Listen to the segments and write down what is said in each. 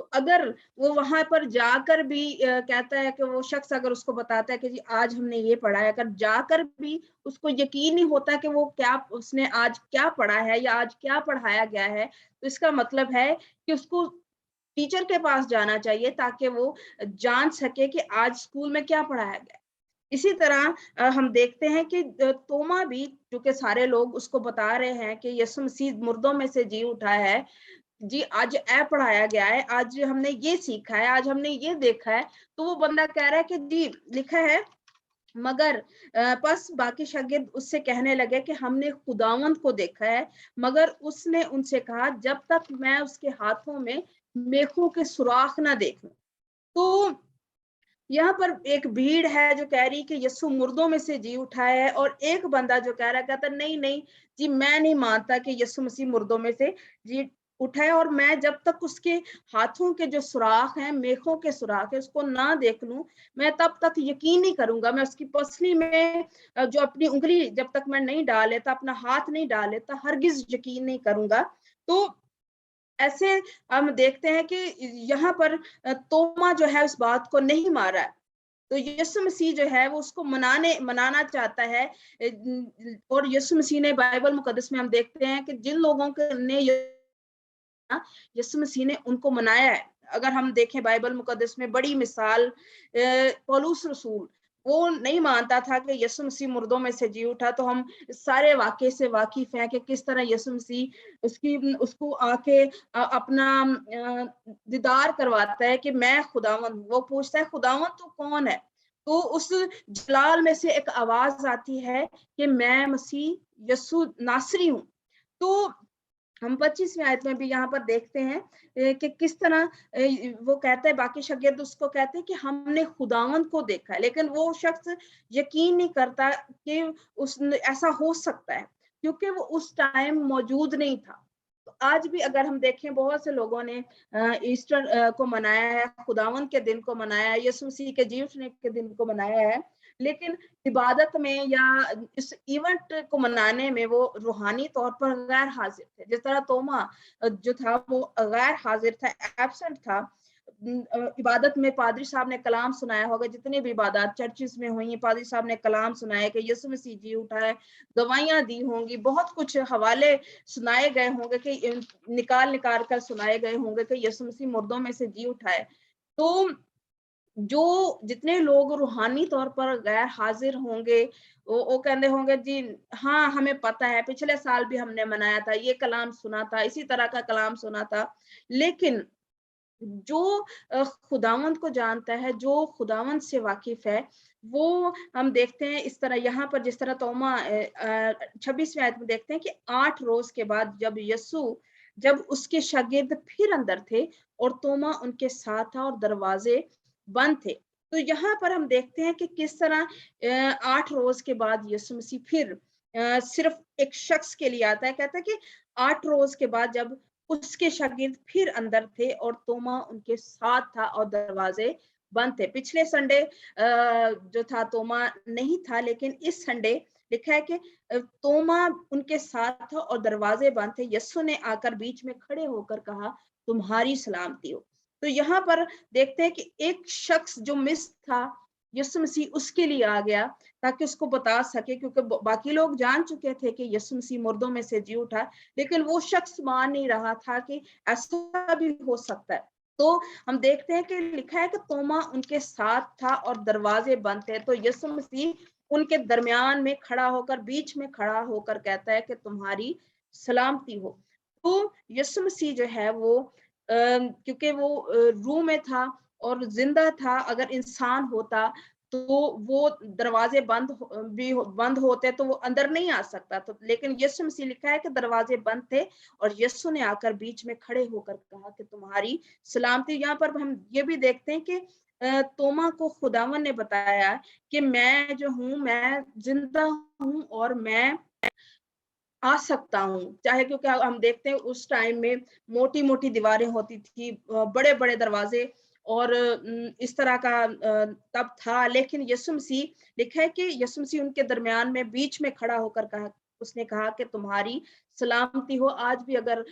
تو اگر وہ وہاں پر جا کر بھی کہتا ہے کہ وہ شخص اگر اس کو بتاتا ہے کہ جی آج ہم نے یہ پڑھا ہے، اگر جا کر بھی اس کو یقین نہیں ہوتا کہ وہ کیا اس نے آج کیا پڑھا ہے یا آج کیا پڑھایا گیا ہے، تو اس کا مطلب ہے کہ اس کو ٹیچر کے پاس جانا چاہیے تاکہ وہ جان سکے کہ آج اسکول میں کیا پڑھایا گیا۔ اسی طرح ہم دیکھتے ہیں کہ توما بھی، چونکہ سارے لوگ اس کو بتا رہے ہیں کہ یسوع مسیح مردوں میں سے جی اٹھا ہے، جی آج اے پڑھایا گیا ہے، آج ہم نے یہ سیکھا ہے، آج ہم نے یہ دیکھا ہے، تو وہ بندہ کہہ رہا ہے کہ جی لکھا ہے، مگر پس باقی شاگرد اس سے کہنے لگے کہ ہم نے خداوند کو دیکھا ہے، مگر اس نے ان سے کہا جب تک میں اس کے ہاتھوں میں میخوں کے سوراخ نہ دیکھوں۔ تو یہاں پر ایک بھیڑ ہے جو کہہ رہی کہ یسوع مردوں میں سے جی اٹھا ہے، اور ایک بندہ جو کہہ رہا کہتا نہیں نہیں جی میں نہیں مانتا کہ یسوع مسیح مردوں میں سے جی اٹھا ہے، اور میں جب تک اس کے ہاتھوں کے جو سوراخ ہیں، میخوں کے سوراخ ہے، اس کو نہ دیکھ لوں میں تب تک یقین نہیں کروں گا۔ میں اس کی پسلی میں جو اپنی انگلی جب تک میں نہیں ڈال لیتا، اپنا ہاتھ نہیں ڈال لیتا، ہرگز یقین نہیں کروں گا۔ تو ایسے ہم دیکھتے ہیں کہ یہاں پر توما جو ہے اس بات کو نہیں مارا ہے، تو یسوع مسیح جو ہے وہ اس کو منانا چاہتا ہے۔ اور یسوع مسیح نے بائبل مقدس میں ہم دیکھتے ہیں کہ جن لوگوں نے یسوع مسیح نے ان کو منایا ہے۔ اگر ہم دیکھیں بائبل مقدس میں بڑی مثال، پولس رسول وہ نہیں مانتا تھا کہ یسوع مسیح مردوں میں سے جی اٹھا، تو ہم سارے واقعے سے واقف ہیں کہ کس طرح یسوع مسیح اس کو آ کے اپنا دیدار کرواتا ہے کہ میں خداوند، وہ پوچھتا ہے خداوند تو کون ہے، تو اس جلال میں سے ایک آواز آتی ہے کہ میں مسیح یسوع ناصری ہوں۔ تو ہم 25ویں آیت میں بھی یہاں پر دیکھتے ہیں کہ کس طرح وہ کہتا ہے، باقی شاگرد اس کو کہتے ہیں کہ ہم نے خداوند کو دیکھا ہے، لیکن وہ شخص یقین نہیں کرتا کہ ایسا ہو سکتا ہے، کیونکہ وہ اس ٹائم موجود نہیں تھا۔ تو آج بھی اگر ہم دیکھیں بہت سے لوگوں نے ایسٹر کو منایا ہے، خداوند کے دن کو منایا ہے، یسوع مسیح کے جی اٹھنے کے دن کو منایا ہے، لیکن عبادت میں یا اس ایونٹ کو منانے میں وہ روحانی طور پر غیر حاضر تھے۔ جس طرح توما جو تھا وہ غیر حاضر تھا، ایبسنٹ تھا۔ عبادت میں پادری صاحب نے کلام سنایا ہوگا، جتنے بھی عبادات چرچز میں ہوئی، پادری صاحب نے کلام سنایا کہ یسوع مسیح جی اٹھا ہے، گواہیاں دی ہوں گی، بہت کچھ حوالے سنائے گئے ہوں گے کہ نکال کر سنائے گئے ہوں گے کہ یسوع مسیح مردوں میں سے جی اٹھا ہے۔ تو جو جتنے لوگ روحانی طور پر غیر حاضر ہوں گے، وہ کہتے ہوں گے جی ہاں ہمیں پتہ ہے، پچھلے سال بھی ہم نے منایا تھا، یہ کلام سنا تھا، اسی طرح کا کلام سنا تھا۔ لیکن جو خداوند کو جانتا ہے، جو خداوند سے واقف ہے، وہ ہم دیکھتے ہیں اس طرح یہاں پر جس طرح توما 26ویں آیت میں دیکھتے ہیں کہ 8 روز کے بعد جب اس کے شاگرد پھر اندر تھے اور توما ان کے ساتھ تھا اور دروازے بند تھے۔ تو یہاں پر ہم دیکھتے ہیں کہ کس طرح 8 روز کے بعد یسوع مسیح پھر صرف ایک شخص کے لیے آتا ہے، کہتا ہے کہ 8 روز کے بعد جب اس کے شاگرد پھر اندر تھے اور توما ان کے ساتھ تھا اور دروازے بند تھے۔ پچھلے سنڈے جو تھا توما نہیں تھا، لیکن اس سنڈے لکھا ہے کہ توما ان کے ساتھ تھا اور دروازے بند تھے۔ یسوع نے آ کر بیچ میں کھڑے ہو کر کہا تمہاری سلامتی ہو۔ تو یہاں پر دیکھتے ہیں کہ ایک شخص جو مس تھا، یسوع مسیح اس کے لیے آ گیا تاکہ اس کو بتا سکے، کیونکہ باقی لوگ جان چکے تھے کہ یسوع مسیح مردوں میں سے جی اٹھا، لیکن وہ شخص مان نہیں رہا تھا کہ ایسا بھی ہو سکتا ہے۔ تو ہم دیکھتے ہیں کہ لکھا ہے کہ توما ان کے ساتھ تھا اور دروازے بند تھے، تو یسوع مسیح ان کے درمیان میں کھڑا ہو کر، بیچ میں کھڑا ہو کر کہتا ہے کہ تمہاری سلامتی ہو۔ تو یسوع مسیح جو ہے وہ کیونکہ وہ روح میں تھا اور زندہ تھا، اگر انسان ہوتا تو وہ دروازے بند ہوتے تو وہ اندر نہیں آ سکتا، تو لیکن یسوع مسیح لکھا ہے کہ دروازے بند تھے اور یسوع نے آ کر بیچ میں کھڑے ہو کر کہا کہ تمہاری سلامتی۔ یہاں پر ہم یہ بھی دیکھتے ہیں کہ توما کو خداوند نے بتایا کہ میں جو ہوں، میں زندہ ہوں اور میں آ سکتا ہوں، چاہے کیونکہ ہم دیکھتے ہیں اس ٹائم میں موٹی موٹی دیواریں ہوتی تھی، بڑے بڑے دروازے اور اس طرح کا تب تھا، لیکن یسوع مسیح لکھا ہے کہ یسوع مسیح ان کے درمیان میں بیچ میں کھڑا ہو کر کہا اس نے کہا کہ تمہاری سلامتی ہو. آج بھی اگر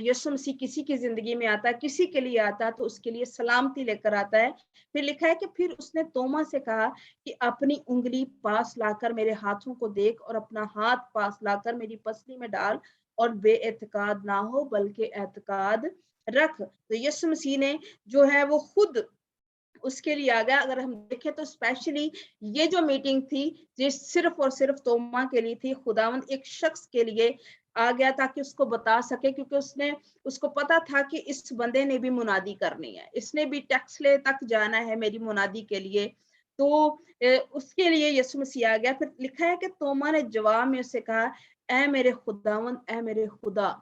یسوع مسیح کسی کی زندگی میں آتا ہے, کسی کے لیے آتا ہے, تو اس کے لیے سلامتی لے کر آتا ہے. پھر لکھا ہے کہ پھر اس نے توما سے کہا کہ اپنی انگلی پاس لا کر میرے ہاتھوں کو دیکھ اور اپنا ہاتھ پاس لا کر میری پسلی میں ڈال اور بے اعتقاد نہ ہو بلکہ اعتقاد رکھ. تو یسوع مسیح نے جو ہے وہ خود اس کے لیے آ گیا. اگر ہم دیکھیں تو اسپیشلی یہ جو میٹنگ تھی یہ صرف اور صرف توما کے لیے تھی. خداوند ایک شخص کے لیے آ گیا تاکہ اس کو بتا سکے, کیونکہ اس کو پتا تھا کہ اس بندے نے بھی منادی کرنی ہے, اس نے بھی ٹیکس لے تک جانا ہے میری منادی کے لیے. تو اس کے لیے یسوع مسیح آ گیا. پھر لکھا ہے کہ توما نے جواب میں اسے کہا, اے میرے خداوند, اے میرے خدا.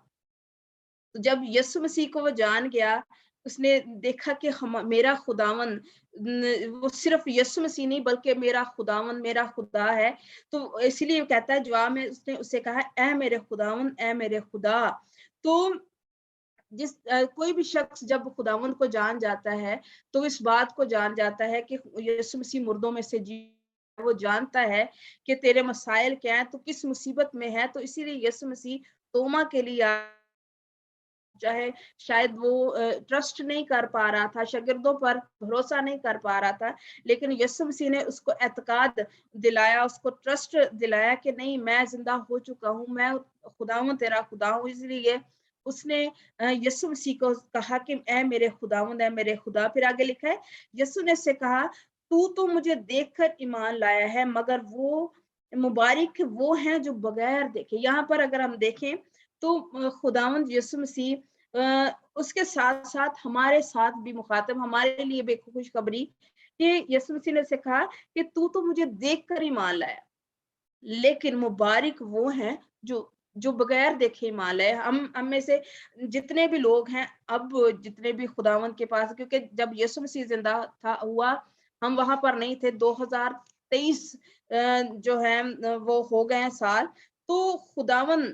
تو جب یسوع مسیح کو وہ جان گیا, اس نے دیکھا کہ میرا خداوند وہ صرف یسوع مسیح نہیں بلکہ میرا خداوند میرا خدا ہے. تو اسی لیے کہتا ہے جواب میں اس نے اسے کہا, اے میرے خداوند, اے میرے خدا. تو کوئی بھی شخص جب خداوند کو جان جاتا ہے تو اس بات کو جان جاتا ہے کہ یسوع مسیح مردوں میں سے وہ جانتا ہے کہ تیرے مسائل کیا ہیں, تو کس مصیبت میں ہے. تو اسی لیے یسوع مسیح توما کے لیے چاہے شاید وہ ٹرسٹ نہیں کر پا رہا تھا, شاگردوں پر بھروسہ نہیں کر پا رہا تھا, لیکن یسوع مسیح نے اس کو اعتقاد دلایا, اس کو ٹرسٹ دلایا کہ نہیں, میں زندہ ہو چکا ہوں, میں خداوند تیرا خدا ہوں. اس لیے اس نے یسوع مسیح کو کہا کہ اے میرے خداوند, اے میرے خدا. پھر آگے لکھا ہے یسوع نے سے کہا, تو مجھے دیکھ کر ایمان لایا ہے, مگر وہ مبارک وہ ہیں جو بغیر دیکھے. یہاں پر اگر ہم دیکھیں تو خداوند یسوع مسیح اس کے ساتھ ساتھ ہمارے ساتھ بھی مخاطب, ہمارے لیے بھی خوشخبری کہ یسوع مسیح نے سے کہا کہ تو مجھے دیکھ کر ایمان لایا, لیکن مبارک وہ ہیں جو بغیر دیکھے ایمان لائے. ہم میں سے جتنے بھی لوگ ہیں, اب جتنے بھی خداوند کے پاس, کیونکہ جب یسوع مسیح زندہ ہوا ہم وہاں پر نہیں تھے, 2023 جو ہے وہ ہو گئے ہیں سال. تو خداوند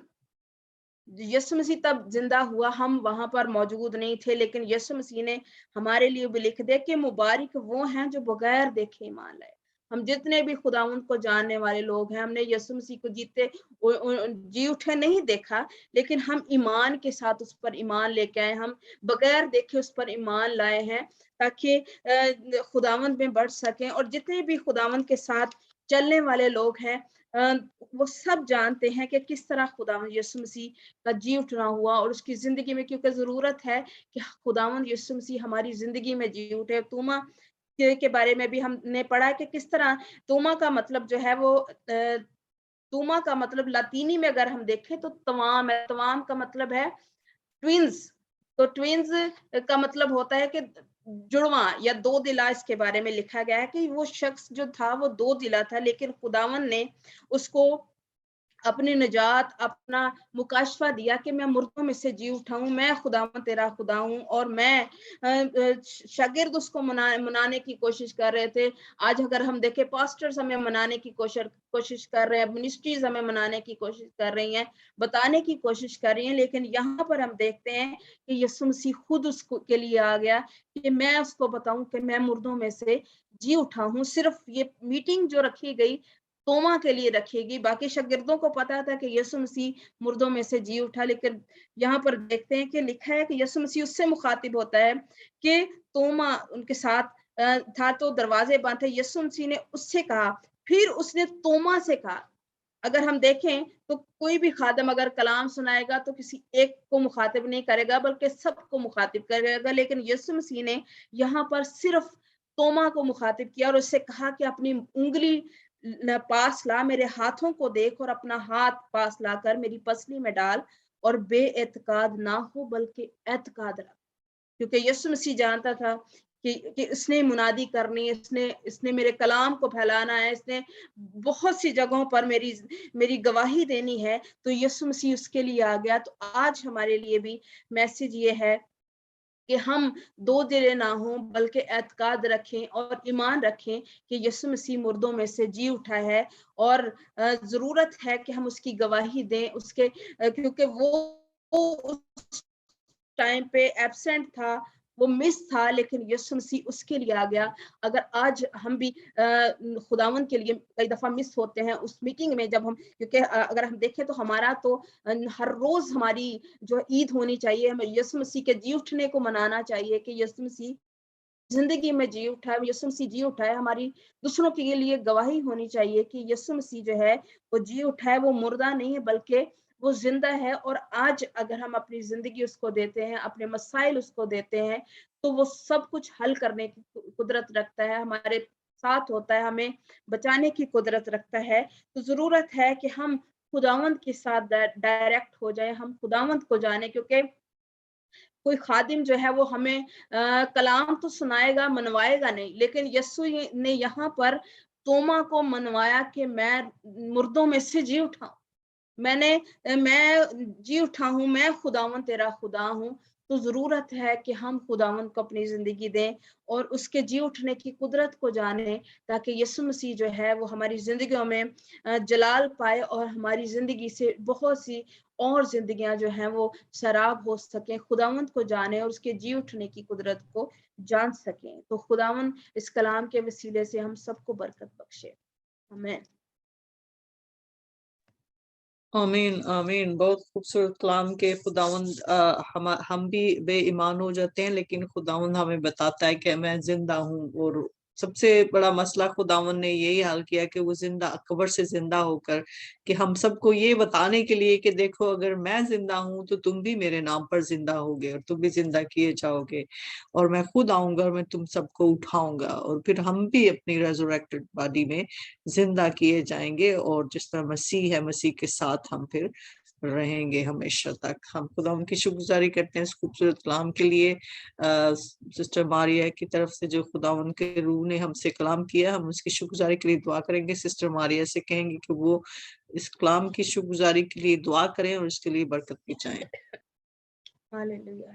یسوع مسیح تب زندہ ہوا, ہم وہاں پر موجود نہیں تھے, لیکن یسوع مسیح نے ہمارے لیے بھی لکھ دیا کہ مبارک وہ ہیں جو بغیر دیکھے ایمان لائے. ہم جتنے بھی خداوند کو جاننے والے لوگ ہیں, ہم نے یسوع مسیح کو جی اٹھے نہیں دیکھا, لیکن ہم ایمان کے ساتھ اس پر ایمان لے کے آئے, ہم بغیر دیکھے اس پر ایمان لائے ہیں تاکہ خداوند میں بڑھ سکیں. اور جتنے بھی خداوند کے ساتھ چلنے والے لوگ ہیں وہ سب جانتے ہیں کہ کس طرح خداوند یسوع مسیح کا جی اٹھنا ہوا, اور اس کی زندگی میں کیونکہ ضرورت ہے کہ خداوند یسوع مسیح ہماری زندگی میں جی اٹھے. توما کے بارے میں بھی ہم نے پڑھا کہ کس طرح توما کا مطلب جو ہے وہ توما کا مطلب لاطینی میں اگر ہم دیکھیں تو تمام ہے, تمام کا مطلب ہے ٹوینز. تو ٹوینز کا مطلب ہوتا ہے کہ جڑواں یا دو دلا. اس کے بارے میں لکھا گیا ہے کہ وہ شخص جو تھا وہ دو دلا تھا, لیکن خداوند نے اس کو اپنی نجات, اپنا مکاشفہ دیا کہ میں مردوں میں سے جی اٹھا ہوں, میں خداوند تیرا خدا ہوں. اور میں شاگرد اس کو منانے کی کوشش کر رہے تھے. آج اگر ہم دیکھیں پاسٹرز ہمیں منانے کی کوشش کر رہے ہیں, منسٹریز ہمیں منانے کی کوشش کر رہی ہیں, بتانے کی کوشش کر رہی ہیں, لیکن یہاں پر ہم دیکھتے ہیں کہ یسوع مسیح خود اس کے لیے آ گیا کہ میں اس کو بتاؤں کہ میں مردوں میں سے جی اٹھا ہوں. صرف یہ میٹنگ جو رکھی گئی توما کے لیے رکھے گی, باقی شاگردوں کو پتا تھا کہ یسوع مسیح مردوں میں سے جی اٹھا, لیکن یہاں پر دیکھتے ہیں کہ لکھا ہے کہ یسوع مسیح اس سے مخاطب ہوتا ہے کہ توما ان کے ساتھ تھا تو دروازے بند تھے. یسوع مسیح نے اس سے کہا, پھر اس نے توما سے کہا. اگر ہم دیکھیں تو کوئی بھی خادم اگر کلام سنائے گا تو کسی ایک کو مخاطب نہیں کرے گا بلکہ سب کو مخاطب کرے گا, لیکن یسوع مسیح نے یہاں پر صرف توما کو مخاطب کیا اور اس سے کہا کہ اپنی انگلی پاس لا, میرے ہاتھوں کو دیکھ اور اپنا ہاتھ پاس لا کر میری پسلی میں ڈال اور بے اعتقاد نہ ہو بلکہ اعتقاد رکھ. کیونکہ یسوع مسیح جانتا تھا کہ اس نے منادی کرنی ہے, اس نے میرے کلام کو پھیلانا ہے, اس نے بہت سی جگہوں پر میری گواہی دینی ہے. تو یسوع مسیح اس کے لیے آ گیا. تو آج ہمارے لیے بھی میسج یہ ہے کہ ہم دو دلے نہ ہوں بلکہ اعتقاد رکھیں اور ایمان رکھیں کہ یسوع مسیح مردوں میں سے جی اٹھا ہے, اور ضرورت ہے کہ ہم اس کی گواہی دیں اس کے, کیونکہ وہ اس ٹائم پہ ایبسنٹ تھا, وہ مس تھا لیکن یسوع مسیح اس کے لیے آ گیا. اگر آج ہم بھی خداوند کے لیے کئی دفعہ مس ہوتے ہیں اس میٹنگ میں جب ہم, کیونکہ اگر ہم دیکھیں تو ہمارا تو ہر روز ہماری جو عید ہونی چاہیے, ہمیں یسوع مسیح کے جی اٹھنے کو منانا چاہیے کہ یسوع مسیح زندگی میں جی اٹھا ہے, یسوع مسیح جی اٹھا ہے. ہماری دوسروں کے لیے گواہی ہونی چاہیے کہ یسوع مسیح جو ہے وہ جی اٹھا ہے, وہ مردہ نہیں ہے بلکہ وہ زندہ ہے. اور آج اگر ہم اپنی زندگی اس کو دیتے ہیں, اپنے مسائل اس کو دیتے ہیں, تو وہ سب کچھ حل کرنے کی قدرت رکھتا ہے, ہمارے ساتھ ہوتا ہے, ہمیں بچانے کی قدرت رکھتا ہے. تو ضرورت ہے کہ ہم خداوند کے ساتھ ڈائریکٹ ہو جائیں, ہم خداوند کو جانیں. کیونکہ کوئی خادم جو ہے وہ ہمیں کلام تو سنائے گا, منوائے گا نہیں, لیکن یسوع نے یہاں پر توما کو منوایا کہ میں مردوں میں سے جی اٹھا ہوں, میں جی اٹھا ہوں, میں خداوند تیرا خدا ہوں. تو ضرورت ہے کہ ہم خداوند کو اپنی زندگی دیں اور اس کے جی اٹھنے کی قدرت کو جانیں, تاکہ یسوع مسیح جو ہے وہ ہماری زندگیوں میں جلال پائے اور ہماری زندگی سے بہت سی اور زندگیاں جو ہیں وہ سراب ہو سکیں, خداوند کو جانیں اور اس کے جی اٹھنے کی قدرت کو جان سکیں. تو خداوند اس کلام کے وسیلے سے ہم سب کو برکت بخشے. آمین. آمین آمین. بہت خوبصورت کلام کے خداوند ہم بھی بے ایمان ہو جاتے ہیں, لیکن خداوند ہمیں بتاتا ہے کہ میں زندہ ہوں. اور سب سے بڑا مسئلہ خداوند نے یہی حل کیا کہ وہ زندہ قبر سے زندہ ہو کر کہ ہم سب کو یہ بتانے کے لیے کہ دیکھو اگر میں زندہ ہوں تو تم بھی میرے نام پر زندہ ہوگے اور تم بھی زندہ کیے جاؤ گے, اور میں خود آؤں گا اور میں تم سب کو اٹھاؤں گا, اور پھر ہم بھی اپنی ریزوریکٹڈ باڈی میں زندہ کیے جائیں گے, اور جس طرح مسیح ہے مسیح کے ساتھ ہم پھر رہیں گے ہمیشہ تک. ہم خدا ان کی شکر گزاری کرتے ہیں اس خوبصورت کلام کے لیے. سسٹر ماریا کی طرف سے جو خدا ان کے روح نے ہم سے کلام کیا, ہم اس کی شکر گزاری کے لیے دعا کریں گے. سسٹر ماریا سے کہیں گے کہ وہ اس کلام کی شکر گزاری کے لیے دعا کریں اور اس کے لیے برکت بھی چاہیں. ہاللیلویا.